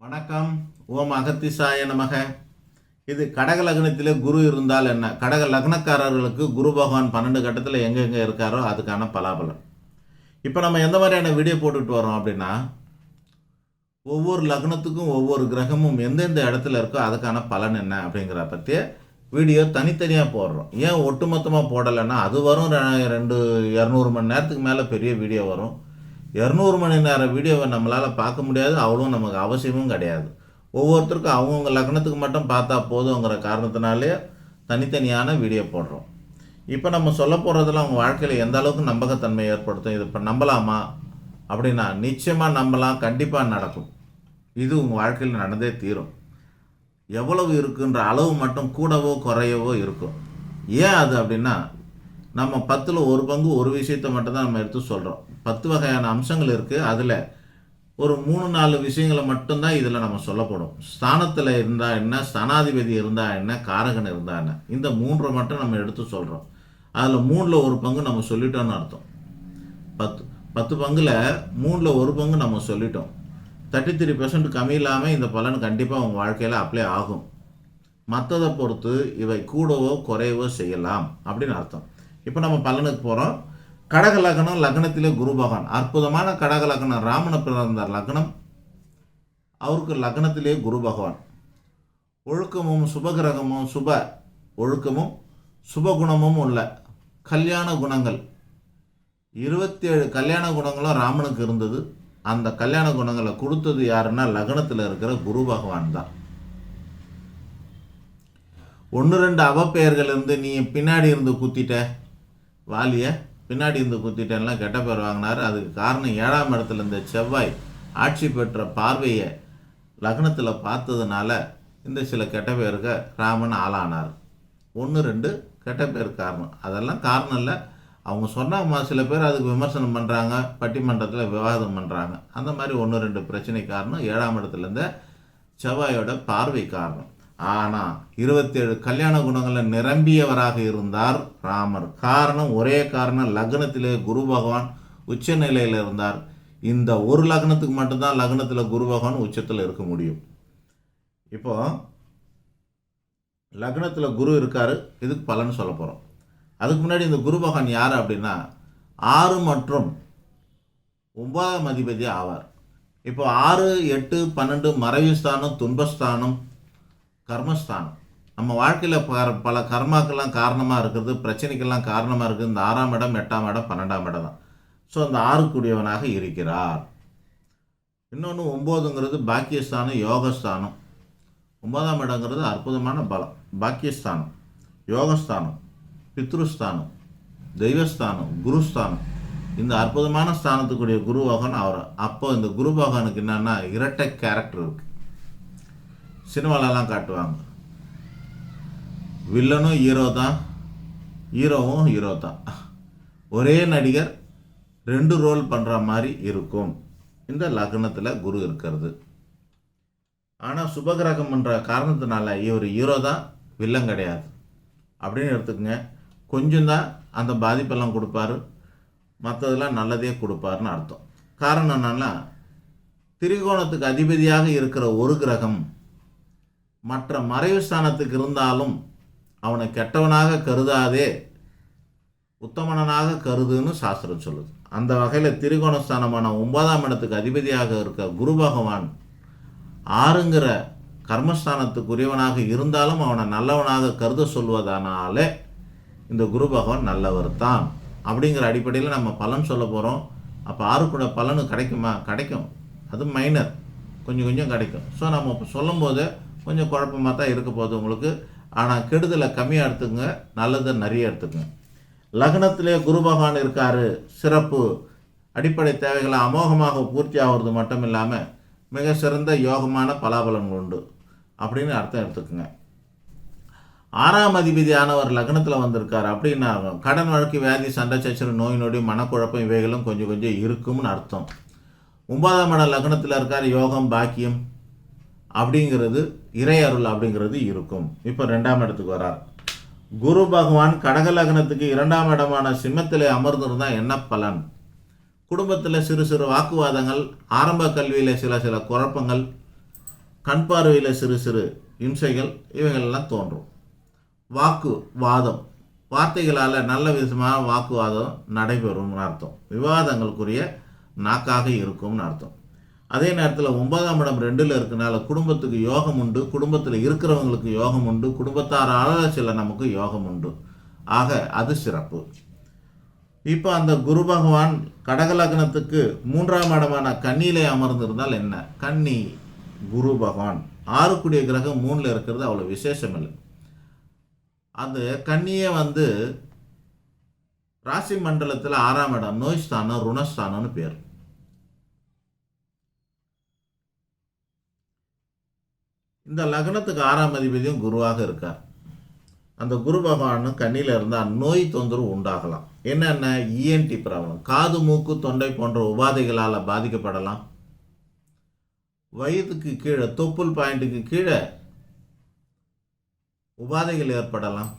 வணக்கம். ஓம் அகத்திசாய நமக. இது கடக லக்னத்திலே குரு இருந்தால் என்ன, கடக லக்னக்காரர்களுக்கு குரு பகவான் 12 கட்டத்தில் எங்கெங்கே இருக்காரோ அதுக்கான பலாபலம். இப்போ நம்ம எந்த மாதிரியான வீடியோ போட்டுக்கிட்டு வரோம் அப்படின்னா, ஒவ்வொரு லக்னத்துக்கும் ஒவ்வொரு கிரகமும் எந்தெந்த இடத்துல இருக்கோ அதுக்கான பலன் என்ன அப்படிங்கிற பற்றிய வீடியோ தனித்தனியாக போடுறோம். ஏன் ஒட்டுமொத்தமாக போடலைன்னா, அது வரும் 200 மணி நேரத்துக்கு மேலே பெரிய வீடியோ வரும். 200 மணி நேரம் வீடியோவை நம்மளால் பார்க்க முடியாது, அவ்வளோ நமக்கு அவசியமும் கிடையாது. ஒவ்வொருத்தருக்கும் அவங்கவுங்க லக்னத்துக்கு மட்டும் பார்த்தா போதுங்கிற காரணத்தினாலே தனித்தனியான வீடியோ போடுறோம். இப்போ நம்ம சொல்ல போகிறதெல்லாம் அவங்க வாழ்க்கையில் எந்த அளவுக்கு நம்பகத்தன்மை ஏற்படுத்தும், இது இப்போ நம்பலாமா அப்படின்னா நிச்சயமாக நம்பலாம், கண்டிப்பாக நடக்கும். இது உங்கள் வாழ்க்கையில் நடந்தே தீரும். எவ்வளவு இருக்குன்ற அளவு மட்டும் கூடவோ குறையவோ இருக்கும். ஏன் அது அப்படின்னா, நம்ம 10ல் ஒரு பங்கு ஒரு விஷயத்தை மட்டும்தான் நம்ம எடுத்து சொல்கிறோம். 10 வகையான அம்சங்கள் இருக்குது. அதில் ஒரு 3-4 விஷயங்களை மட்டும்தான் இதில் நம்ம சொல்லப்படும். ஸ்தானத்தில் இருந்தால் என்ன, ஸ்தானாதிபதி இருந்தால் என்ன, காரகன் இருந்தால் என்ன, இந்த 3 மட்டும் நம்ம எடுத்து சொல்கிறோம். அதில் 3ல் ஒரு பங்கு நம்ம சொல்லிட்டோம்னு அர்த்தம். 10 பங்கில் 3ல் ஒரு பங்கு நம்ம சொல்லிட்டோம். 33% கம்மி இல்லாமல் இந்த பலன் கண்டிப்பாக உங்கள் வாழ்க்கையில் அப்ளை ஆகும். மற்றதை பொறுத்து இவை கூடவோ குறையவோ செய்யலாம் அப்படின்னு அர்த்தம். இப்போ நம்ம பலனுக்கு போகிறோம். கடக லக்னம், லக்னத்திலே குரு பகவான். அற்புதமான கடக லக்னம், ராமன பிறந்த லக்னம், அவருக்கு லக்னத்திலே குரு பகவான். ஒழுக்கமும் சுபகிரகமும், சுப ஒழுக்கமும் சுபகுணமும் உள்ள கல்யாண குணங்கள், 27 கல்யாண குணங்களும் ராமனுக்கு இருந்தது. அந்த கல்யாண குணங்களை கொடுத்தது யாருன்னா லக்னத்தில் இருக்கிற குரு பகவான் தான். 1-2 அவப்பெயர்கள் இருந்து, நீ பின்னாடி இருந்து குத்திட்ட, வாலிய பின்னாடி இருந்து குத்திட்டேன்லாம் கெட்ட பேர் வாங்கினார். அதுக்கு காரணம் 7ஆம் இடத்துல இந்த செவ்வாய் ஆட்சி பெற்ற பார்வையை லக்னத்தில் பார்த்ததுனால இந்த சில கெட்ட பேருக்கு ராமன் ஆளானார். 1-2 கெட்ட பேர் காரணம், அதெல்லாம் காரணம் இல்லை. அவங்க சொன்னாமா, சில பேர் அதுக்கு விமர்சனம் பண்ணுறாங்க, பட்டிமன்றத்தில் விவாதம் பண்ணுறாங்க. அந்த மாதிரி 1-2 பிரச்சனை காரணம் 7ஆம் இடத்துல இருந்த செவ்வாயோட பார்வை காரணம். ஆனால் 27 கல்யாண குணங்களில் நிரம்பியவராக இருந்தார் ராமர். காரணம், ஒரே காரணம், லக்னத்திலே குரு பகவான் உச்ச நிலையில் இருந்தார். இந்த ஒரு லக்னத்துக்கு மட்டும்தான் லக்னத்தில் குரு பகவான் உச்சத்தில் இருக்க முடியும். இப்போ லக்னத்தில் குரு இருக்கார், இதுக்கு பலன் சொல்ல போகிறோம். அதுக்கு முன்னாடி இந்த குரு பகவான் யார் அப்படின்னா 6 மற்றும் 9ஆம் அதிபதி ஆவார். இப்போ 6, 8, 12 மறைவு ஸ்தானம், துன்பஸ்தானம், கர்மஸ்தானம். நம்ம வாழ்க்கையில் பல கர்மாக்கெல்லாம் காரணமாக இருக்கிறது, பிரச்சனைக்கெல்லாம் காரணமாக இருக்குது இந்த 6ஆம் இடம், 8ஆம் இடம், 12ஆம் இடம் தான். ஸோ அந்த 6 கூடியவனாக இருக்கிறார். இன்னொன்று 9ங்கிறது பாக்கியஸ்தானம், யோகஸ்தானம். 9ஆம் இடங்கிறது அற்புதமான பலம், பாக்கியஸ்தானம், யோகஸ்தானம், பித்ருஸ்தானம், தெய்வஸ்தானம், குருஸ்தானம். இந்த அற்புதமான ஸ்தானத்துக்குரிய குரு பகவான் அவர். அப்போ இந்த குரு பகவானுக்கு என்னென்னா இரட்டை கேரக்டர் இருக்குது. சினிமாலெல்லாம் காட்டுவாங்க, வில்லனும் ஹீரோ தான், ஹீரோவும் ஹீரோ தான். ஒரே நடிகர் 2 ரோல் பண்ணுற மாதிரி இருக்கும் இந்த லக்னத்தில் குரு இருக்கிறது. ஆனால் சுபகிரகம் என்ற காரணத்தினால இவர் ஹீரோ தான், வில்லன் கிடையாது அப்படின்னு எடுத்துக்கங்க. கொஞ்சம் தான் அந்த பாதிப்பெல்லாம் கொடுப்பாரு, மற்றதெல்லாம் நல்லதே கொடுப்பாருன்னு அர்த்தம். காரணம் என்னன்னா, திரிகோணத்துக்கு அதிபதியாக இருக்கிற ஒரு கிரகம் மற்ற மறைவு ஸ்தானத்துக்கு இருந்தாலும் அவனை கெட்டவனாக கருதாதே, உத்தமனாக கருதுன்னு சாஸ்திரம் சொல்லுது. அந்த வகையில் திரிகோணஸ்தானமான 9ஆம் இடத்துக்கு அதிபதியாக இருக்க குரு பகவான் 6ங்கிற கர்மஸ்தானத்துக்குரியவனாக இருந்தாலும் அவனை நல்லவனாக கருத சொல்வதனாலே இந்த குரு பகவான் நல்லவர் தான் அப்படிங்கிற அடிப்படையில் நம்ம பலன் சொல்ல போகிறோம். அப்போ 6 கூட பலனு கிடைக்குமா? கிடைக்கும், அது மைனர், கொஞ்சம் கொஞ்சம் கிடைக்கும். ஸோ நம்ம இப்போ சொல்லும் போது கொஞ்சம் குழப்பமாக தான் இருக்க போகுது உங்களுக்கு. ஆனால் கெடுதலை கம்மியாக எடுத்துக்கங்க, நல்லதை நிறைய எடுத்துக்கங்க. லக்னத்திலே குரு பகவான் இருக்கார், சிறப்பு. அடிப்படை தேவைகளை அமோகமாக பூர்த்தி ஆகிறது மட்டும் இல்லாமல் மிக சிறந்த யோகமான பலாபலன் உண்டு அப்படின்னு அர்த்தம் எடுத்துக்கோங்க. 6ஆம் அதிபதியானவர் லக்னத்தில் வந்திருக்கார் அப்படின்னா கடன் வழக்கு, வியாதி, சண்டை சச்சரவு, நோய் நொடி, மனக்குழப்பம் இவைகளும் கொஞ்சம் கொஞ்சம் இருக்கும்னு அர்த்தம். 9ஆம் இடம் லக்னத்தில் இருக்கார், யோகம், பாக்கியம் அப்படிங்கிறது, இறை அருள் அப்படிங்கிறது இருக்கும். இப்போ 2ஆம் இடத்துக்கு வரார். குரு பகவான் கடக லக்னத்துக்கு 2ஆம் இடமான சிம்மத்திலே அமர்ந்திருந்தால் என்ன பலன்? குடும்பத்தில் சிறு சிறு வாக்குவாதங்கள், ஆரம்ப கல்வியில் சில குழப்பங்கள், கண் பார்வையில் சிறு சிறு இம்சைகள் இவைகளெல்லாம் தோன்றும். வாக்குவாதம், வார்த்தைகளால் நல்ல விதமான வாக்குவாதம் நடைபெறும்னு அர்த்தம். விவாதங்களுக்குரிய நாக்காக இருக்கும்னு அர்த்தம். அதே நேரத்தில் 9ஆம் இடம் 2ல் இருக்கனால குடும்பத்துக்கு யோகம் உண்டு, குடும்பத்தில் இருக்கிறவங்களுக்கு யோகம் உண்டு, குடும்பத்தாரால் சில நமக்கு யோகம் உண்டு. ஆக அது சிறப்பு. இப்போ அந்த குரு பகவான் கடகலக்னத்துக்கு 3ஆம் இடமான கன்னியிலே அமர்ந்திருந்தால் என்ன? கன்னி குரு பகவான் 6 கிரகம் 3ல் இருக்கிறது அவ்வளோ விசேஷம் இல்லை. அந்த கன்னியே ராசி மண்டலத்தில் 6ஆம் இடம், நோய் ஸ்தானம், ருணஸ்தானம்னு பேர். இந்த லக்னத்துக்கு 6ஆம் அதிபதியும் குருவாக இருக்கார். அந்த குரு பகவானும் கண்ணியில் இருந்தால் நோய் தொந்தரவு உண்டாகலாம். என்னென்ன? இஎன்டி ப்ராப்ளம், காது மூக்கு தொண்டை போன்ற உபாதைகளால் பாதிக்கப்படலாம். வயதுக்கு கீழே, தொப்புள் பாயிண்ட்டுக்கு கீழே உபாதைகள் ஏற்படலாம்.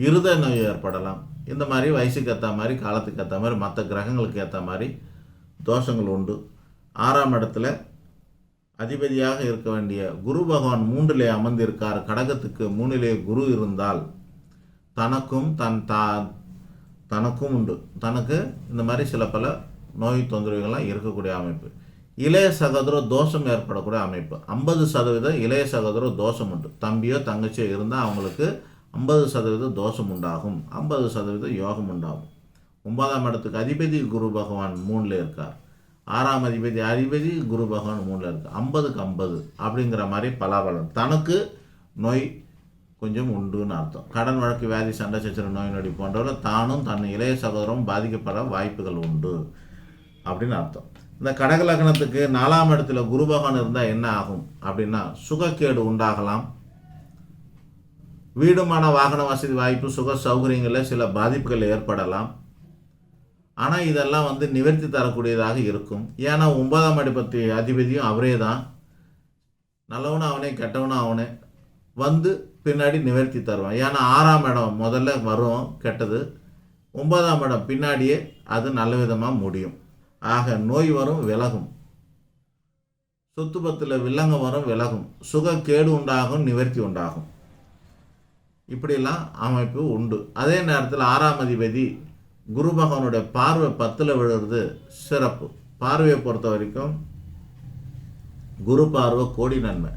இருதய நோய் ஏற்படலாம். இந்த மாதிரி வயசுக்கு ஏற்ற மாதிரி, காலத்துக்கு ஏற்ற மாதிரி, மற்ற கிரகங்களுக்கு ஏற்ற மாதிரி தோஷங்கள் உண்டு. 6ஆம் இடத்துல அதிபதியாக இருக்க வேண்டிய குரு பகவான் 3லே அமர்ந்திருக்கார். கடகத்துக்கு 3லே குரு இருந்தால் தனக்கும் தனக்கும் உண்டு. தனக்கு இந்த மாதிரி சில பல நோய் தொந்தரவுகள்லாம் இருக்கக்கூடிய அமைப்பு. இளைய சகோதர தோஷம் ஏற்படக்கூடிய அமைப்பு. 50% இளைய சகோதர தோஷம் உண்டு. தம்பியோ தங்கச்சியோ இருந்தால் அவங்களுக்கு 50% தோஷம் உண்டாகும், 50% யோகம் உண்டாகும். 9ஆம் இடத்துக்கு அதிபதி குரு பகவான் 3ல் இருக்கார். 6ஆம் அதிபதி குரு பகவான் 3ல் இருக்கார். 50க்கு 50 அப்படிங்கிற மாதிரி பலாபலம். தனக்கு நோய் கொஞ்சம் உண்டுன்னு அர்த்தம். கடன் வழக்கு, வியாதி, சண்டை சச்சரவு, நோய் நொடி போன்றவரை தானும் தன் இளைய சகோதரமும் பாதிக்கப்பட வாய்ப்புகள் உண்டு அப்படின்னு அர்த்தம். இந்த கடக லக்னத்துக்கு 4ஆம் இடத்துல குரு பகவான் இருந்தால் என்ன ஆகும் அப்படின்னா, சுகக்கேடு உண்டாகலாம். வீடுமான வாகன வசதி வாய்ப்பு, சுக சௌகரியங்களில் சில பாதிப்புகள் ஏற்படலாம். ஆனால் இதெல்லாம் நிவர்த்தி தரக்கூடியதாக இருக்கும். ஏன்னா 9ஆம் இடத்து அதிபதியும் அவரே தான். நல்லவனும் அவனே, கெட்டவனும் அவனே பின்னாடி நிவர்த்தி தருவான். ஏன்னா 6ஆம் இடம் முதல்ல வரும் கெட்டது, 9ஆம் இடம் பின்னாடியே அது நல்ல விதமாக முடியும். ஆக நோய் வரும், விலகும். சொத்து பத்தில் வில்லங்க வரும், விலகும். சுக கேடு உண்டாகும், நிவர்த்தி உண்டாகும். இப்படிலாம் அமைப்பு உண்டு. அதே நேரத்தில் 6ஆம் அதிபதி குரு பகவானுடைய பார்வை 10ல் விழுறது சிறப்பு. பார்வையை பொறுத்த வரைக்கும் குரு பார்வை கோடி நன்மை.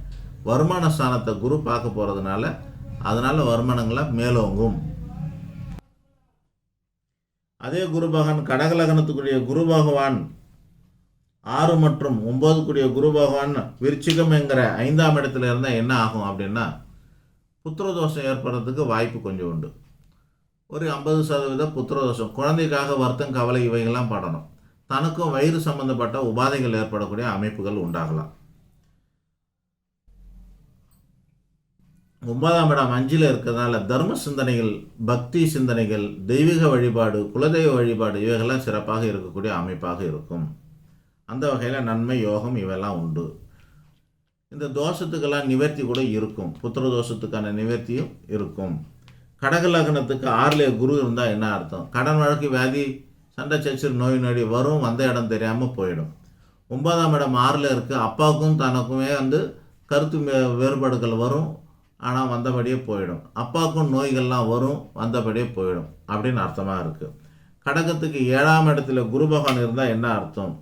வருமான ஸ்தானத்தை குரு பார்க்க போகிறதுனால அதனால் வருமானங்களாக மேலோங்கும். அதே குரு பகவான் கடகலகனத்துக்குரிய குரு பகவான் 6 மற்றும் 9 குரு பகவான் விருச்சிகம் என்கிற 5ஆம் இடத்துல இருந்தால் என்ன ஆகும் அப்படின்னா, புத்திரதோஷம் ஏற்படுறதுக்கு வாய்ப்பு கொஞ்சம் உண்டு. ஒரு 50% புத்திரதோஷம். குழந்தைக்காக வருத்தம், கவலை இவைகள்லாம் படணும். தனக்கும் வயிறு சம்பந்தப்பட்ட உபாதைகள் ஏற்படக்கூடிய அமைப்புகள் உண்டாகலாம். 9ஆம் இடம் 5ல் இருக்கிறதுனால தர்ம சிந்தனைகள், பக்தி சிந்தனைகள், தெய்வீக வழிபாடு, குலதெய்வ வழிபாடு இவைகள்லாம் சிறப்பாக இருக்கக்கூடிய அமைப்பாக இருக்கும். அந்த வகையில் நன்மை, யோகம் இவையெல்லாம் உண்டு. இந்த தோஷத்துக்கெல்லாம் நிவர்த்தி கூட இருக்கும். புத்திர தோஷத்துக்கான நிவர்த்தியும் இருக்கும். கடக லக்னத்துக்கு 6லே குரு இருந்தால் என்ன அர்த்தம்? கடன் வழக்கு, வியாதி, சண்டை சச்சரவு, நோய் நொடி வரும். வந்த இடம் தெரியாமல் போயிடும். 9ஆம் இடம் 6ல் இருக்குது. அப்பாவுக்கும் தனக்குமே கருத்து வேறுபாடுகள் வரும். ஆனால் வந்தபடியே போயிடும். அப்பாவுக்கும் நோய்கள்லாம் வரும், வந்தபடியே போயிடும் அப்படின்னு அர்த்தமாக இருக்குது. கடகத்துக்கு 7ஆம் இடத்துல குரு பகவான் இருந்தால் என்ன அர்த்தம்?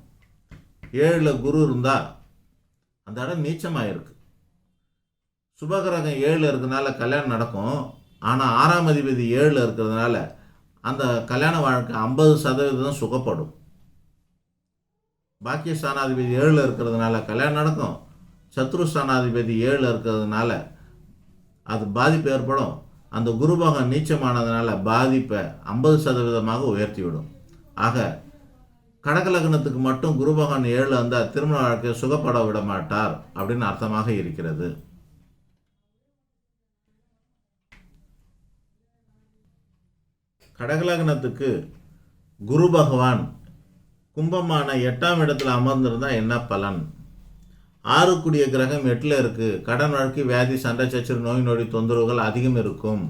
7ல் குரு இருந்தால் அந்த இடம் நீச்சமாக இருக்குது. சுபகிரகம் 7ல் இருக்கிறதுனால கல்யாணம் நடக்கும். ஆனால் 6ஆம் அதிபதி 7ல் இருக்கிறதுனால அந்த கல்யாண வாழ்க்கை 50% சுகப்படும். பாக்கிய ஸ்தானாதிபதி 7ல் இருக்கிறதுனால கல்யாணம் நடக்கும். சத்ரு ஸ்தானாதிபதி 7ல் இருக்கிறதுனால அது பாதிப்பு ஏற்படும். அந்த குரு பகவான் நீச்சமானதுனால பாதிப்பை 50% உயர்த்திவிடும். ஆக கடக லக்னத்துக்கு மட்டும் குரு பகவான் 7ல் இருந்தால் திருமண வாழ்க்கையை சுகப்பட விட மாட்டார் அப்படின்னு அர்த்தமாக இருக்கிறது. கடக லக்னத்துக்கு குரு பகவான் கும்பமான 8ஆம் இடத்துல அமர்ந்திருந்தால் என்ன பலன்? 6 கிரகம் 8ல் இருக்குது. கடன் வழக்கு, வியாதி, சண்டை சச்சரவு, நோய் நொடி தொந்தரவுகள் அதிகம் இருக்கும்.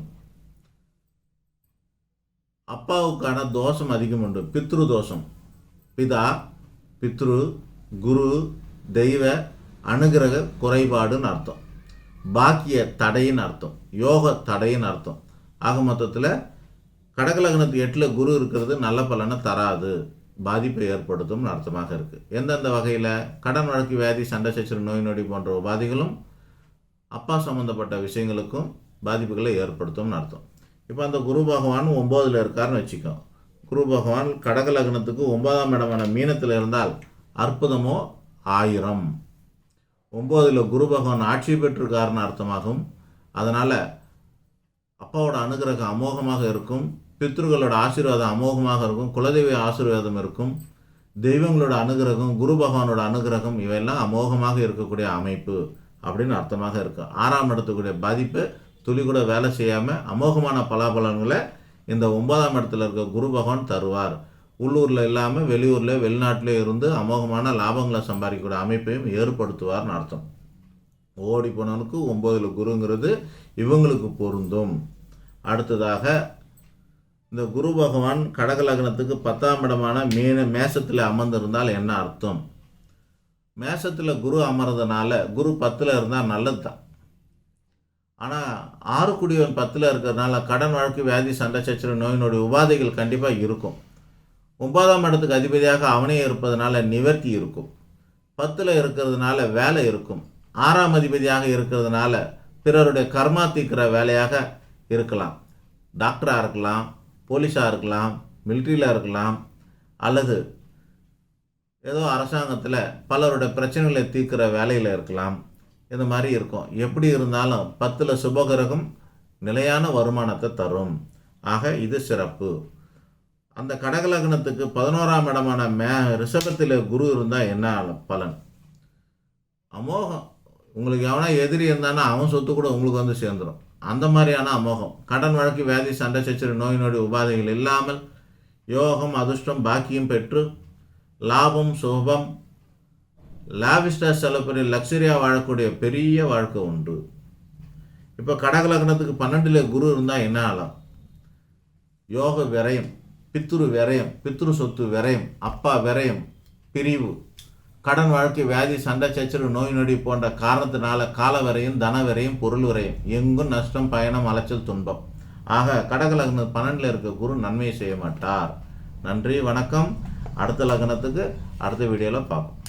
அப்பாவுக்கான தோஷம் அதிகம் உண்டு. பித்ரு தோஷம். பிதா, பித்ரு, குரு, தெய்வ அனுகிரக குறைபாடுன்னு அர்த்தம், பாக்கிய தடைன்னு அர்த்தம், யோக தடைன்னு அர்த்தம். ஆக மொத்தத்தில் கடகலக்னத்துக்கு 8 குரு இருக்கிறது நல்ல பலனை தராது, பாதிப்பை ஏற்படுத்தும்னு அர்த்தமாக இருக்குது. எந்தெந்த வகையில்? கடன் வழக்கு, வியாதி, சண்டை சச்சரவு, நோய் நொடி போன்ற உபாதைகளும் அப்பா சம்மந்தப்பட்ட விஷயங்களுக்கும் பாதிப்புகளை ஏற்படுத்தும்னு அர்த்தம். இப்போ அந்த குரு பகவான் 9ல் இருக்காருன்னு வச்சுக்கோ. குரு பகவான் கடகலக்னத்துக்கு 9ஆம் இடமான மீனத்தில் இருந்தால் அற்புதமோ 1000. 9ல் குரு பகவான் ஆட்சி பெற்றிருக்காருன்னு அர்த்தமாகும். அதனால் அப்பாவோட அனுகிரகம் அமோகமாக இருக்கும், பித்ருகளோட ஆசீர்வாதம் அமோகமாக இருக்கும், குலதெய்வ ஆசீர்வாதம் இருக்கும், தெய்வங்களோட அனுகிரகம், குரு பகவானோட அனுகிரகம் இவையெல்லாம் அமோகமாக இருக்கக்கூடிய அமைப்பு அப்படின்னு அர்த்தமாக இருக்கும். 6ஆம் இடத்துக்குரிய பாதிப்பு துளி கூட வேலை செய்யாமல் அமோகமான பலாபலன்களை இந்த 9ஆம் இடத்துல இருக்க குரு பகவான் தருவார். உள்ளூரில் இல்லாமல் வெளியூரில் வெளிநாட்டிலே இருந்து அமோகமான லாபங்களை சம்பாதிக்கக்கூடிய அமைப்பையும் ஏற்படுத்துவார்னு அர்த்தம். ஓடி போனவனுக்கு 9ல் குருங்கிறது இவங்களுக்கு பொருந்தும். அடுத்ததாக இந்த குரு பகவான் கடகலக்னத்துக்கு 10ஆம் இடமான மேசத்தில் அமர்ந்திருந்தால் என்ன அர்த்தம்? மேசத்தில் குரு அமர்றதுனால குரு 10ல் இருந்தால் நல்லது தான். ஆனால் 6 குடியவன் 10ல் இருக்கிறதுனால கடன் வழக்கு, வியாதி, சண்டை சச்சரவு, நோய் நொடி உபாதைகள் கண்டிப்பாக இருக்கும். 9ஆம் இடத்துக்கு அதிபதியாக அவனே இருப்பதனால நிவர்த்தி இருக்கும். 10ல் இருக்கிறதுனால வேலை இருக்கும். 6ஆம் அதிபதியாக இருக்கிறதுனால பிறருடைய கர்மா தீர்க்கிற வேலையாக இருக்கலாம். டாக்டராக இருக்கலாம், போலீஸாக இருக்கலாம், மிலிட்ரியில் இருக்கலாம், அல்லது ஏதோ அரசாங்கத்தில் பலருடைய பிரச்சனைகளை தீர்க்கிற வேலையில் இருக்கலாம். இந்த மாதிரி இருக்கும். எப்படி இருந்தாலும் 10ல் சுபகிரகம் நிலையான வருமானத்தை தரும். ஆக இது சிறப்பு. அந்த கடகலக்னத்துக்கு 11ஆம் இடமான ரிஷபத்தில் குரு இருந்தால் என்ன பலன்? அமோகம். உங்களுக்கு எவனா எதிரி இருந்தானா அவன் சொத்து கூட உங்களுக்கு வந்து சேர்ந்துடும். அந்த மாதிரியான அமோகம். கடன் வழக்கு, வியாதி, சண்டை சச்சரவு, நோய் நொடி உபாதைகள் இல்லாமல் யோகம், அதிர்ஷ்டம், பாக்கியம் பெற்று லாபம், சுபம், லாவிஸ்டா செலப்பெரிய லக்ஸரியாக வாழக்கூடிய பெரிய வாழ்க்கை உண்டு. இப்போ கடகலக்னத்துக்கு 12ல் குரு இருந்தால் என்ன ஆகலாம்? யோக விரயம், பித்ரு விரயம், பித்ரு சொத்து விரயம், அப்பா விரயம், பிரிவு, கடன் வாழ்க்கை, வியாதி, சண்டை சச்சரவு, நோய் நொடி போன்ற காரணத்தினால கால விரையும், தன விரையும், பொருள் விரையும், எங்கும் நஷ்டம், பயணம், அலைச்சல், துன்பம். ஆக கடகலக்னம் 12ல் இருக்க குரு நன்மையை செய்ய மாட்டார். நன்றி, வணக்கம். அடுத்த லக்னத்துக்கு அடுத்த வீடியோவில் பார்ப்போம்.